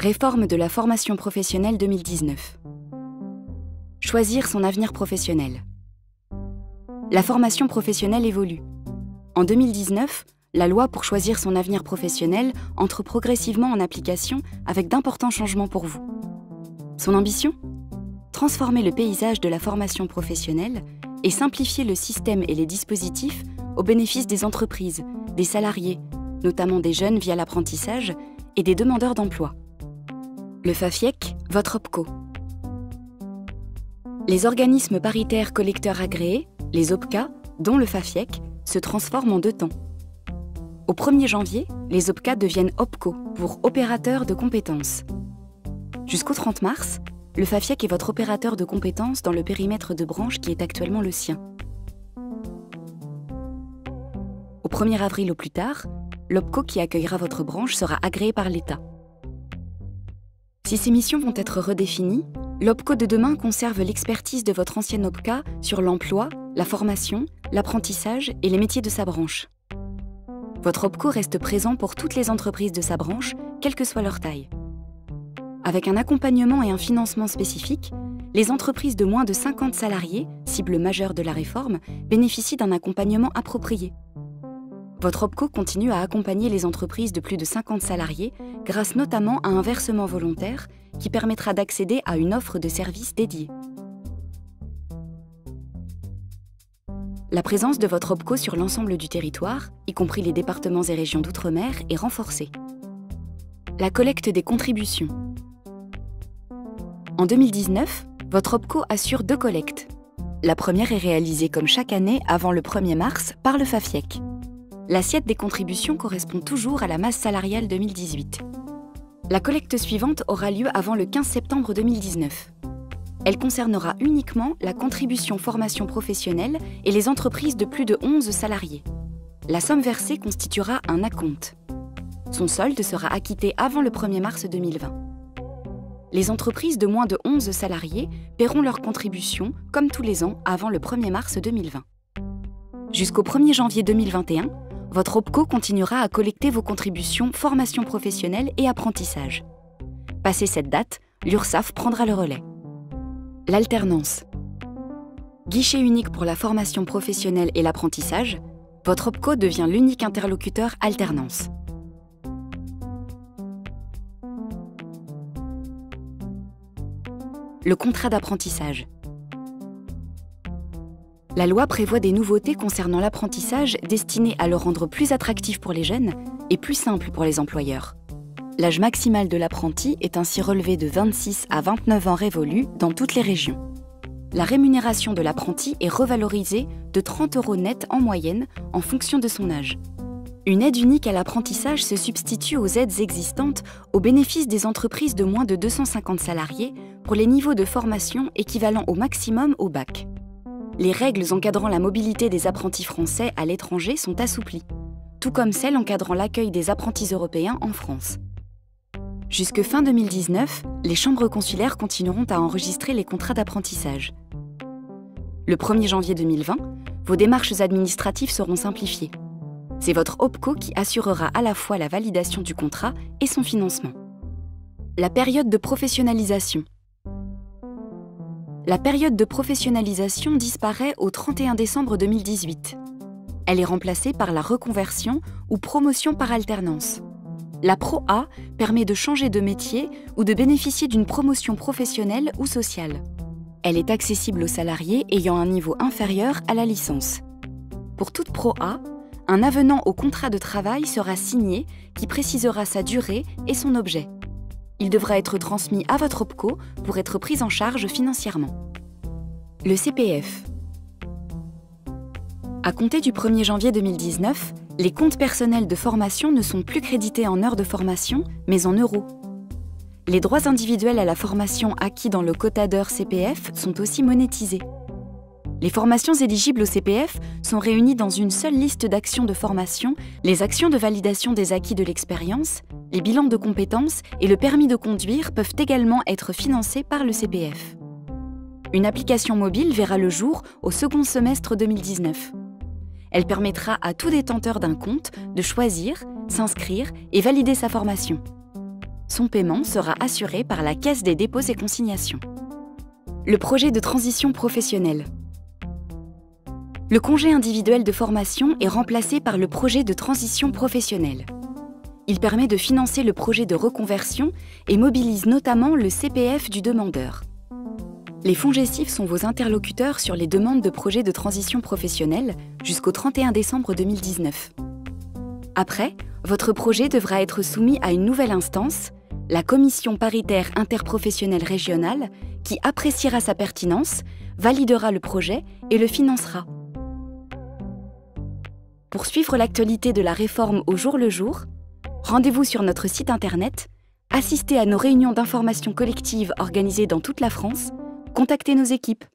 Réforme de la formation professionnelle 2019. Choisir son avenir professionnel. La formation professionnelle évolue. En 2019, la loi pour choisir son avenir professionnel entre progressivement en application avec d'importants changements pour vous. Son ambition ? Transformer le paysage de la formation professionnelle et simplifier le système et les dispositifs au bénéfice des entreprises, des salariés, notamment des jeunes via l'apprentissage, et des demandeurs d'emploi. Le FAFIEC, votre OPCO. Les organismes paritaires collecteurs agréés, les OPCA, dont le FAFIEC, se transforment en 2 temps. Au 1er janvier, les OPCA deviennent OPCO pour opérateurs de compétences. Jusqu'au 30 mars, le FAFIEC est votre opérateur de compétences dans le périmètre de branche qui est actuellement le sien. Au 1er avril au plus tard, l'OPCO qui accueillera votre branche sera agréé par l'État. Si ces missions vont être redéfinies, l'OPCO de demain conserve l'expertise de votre ancienne OPCA sur l'emploi, la formation, l'apprentissage et les métiers de sa branche. Votre OPCO reste présent pour toutes les entreprises de sa branche, quelle que soit leur taille. Avec un accompagnement et un financement spécifiques, les entreprises de moins de 50 salariés, cible majeure de la réforme, bénéficient d'un accompagnement approprié. Votre OPCO continue à accompagner les entreprises de plus de 50 salariés grâce notamment à un versement volontaire qui permettra d'accéder à une offre de services dédiée. La présence de votre OPCO sur l'ensemble du territoire, y compris les départements et régions d'outre-mer, est renforcée. La collecte des contributions. En 2019, votre OPCO assure 2 collectes. La première est réalisée comme chaque année avant le 1er mars par le FAFIEC. L'assiette des contributions correspond toujours à la masse salariale 2018. La collecte suivante aura lieu avant le 15 septembre 2019. Elle concernera uniquement la contribution formation professionnelle et les entreprises de plus de 11 salariés. La somme versée constituera un acompte. Son solde sera acquitté avant le 1er mars 2020. Les entreprises de moins de 11 salariés paieront leur contribution, comme tous les ans, avant le 1er mars 2020. Jusqu'au 1er janvier 2021, votre OPCO continuera à collecter vos contributions formation professionnelle et apprentissage. Passé cette date, l'URSSAF prendra le relais. L'alternance. Guichet unique pour la formation professionnelle et l'apprentissage, votre OPCO devient l'unique interlocuteur alternance. Le contrat d'apprentissage. La loi prévoit des nouveautés concernant l'apprentissage destinées à le rendre plus attractif pour les jeunes et plus simple pour les employeurs. L'âge maximal de l'apprenti est ainsi relevé de 26 à 29 ans révolus dans toutes les régions. La rémunération de l'apprenti est revalorisée de 30 € net en moyenne en fonction de son âge. Une aide unique à l'apprentissage se substitue aux aides existantes au bénéfice des entreprises de moins de 250 salariés pour les niveaux de formation équivalents au maximum au bac. Les règles encadrant la mobilité des apprentis français à l'étranger sont assouplies, tout comme celles encadrant l'accueil des apprentis européens en France. Jusque fin 2019, les chambres consulaires continueront à enregistrer les contrats d'apprentissage. Le 1er janvier 2020, vos démarches administratives seront simplifiées. C'est votre OPCO qui assurera à la fois la validation du contrat et son financement. La période de professionnalisation. La période de professionnalisation disparaît au 31 décembre 2018. Elle est remplacée par la reconversion ou promotion par alternance. La Pro A permet de changer de métier ou de bénéficier d'une promotion professionnelle ou sociale. Elle est accessible aux salariés ayant un niveau inférieur à la licence. Pour toute Pro A, un avenant au contrat de travail sera signé qui précisera sa durée et son objet. Il devra être transmis à votre OPCO pour être pris en charge financièrement. Le CPF. À compter du 1er janvier 2019, les comptes personnels de formation ne sont plus crédités en heures de formation, mais en euros. Les droits individuels à la formation acquis dans le quota d'heures CPF sont aussi monétisés. Les formations éligibles au CPF sont réunies dans une seule liste d'actions de formation, les actions de validation des acquis de l'expérience, les bilans de compétences et le permis de conduire peuvent également être financés par le CPF. Une application mobile verra le jour au second semestre 2019. Elle permettra à tout détenteur d'un compte de choisir, s'inscrire et valider sa formation. Son paiement sera assuré par la Caisse des dépôts et consignations. Le projet de transition professionnelle. Le congé individuel de formation est remplacé par le projet de transition professionnelle. Il permet de financer le projet de reconversion et mobilise notamment le CPF du demandeur. Les FONGECIF sont vos interlocuteurs sur les demandes de projets de transition professionnelle jusqu'au 31 décembre 2019. Après, votre projet devra être soumis à une nouvelle instance, la Commission paritaire interprofessionnelle régionale, qui appréciera sa pertinence, validera le projet et le financera. Pour suivre l'actualité de la réforme au jour le jour, rendez-vous sur notre site internet, assistez à nos réunions d'information collective organisées dans toute la France, contactez nos équipes.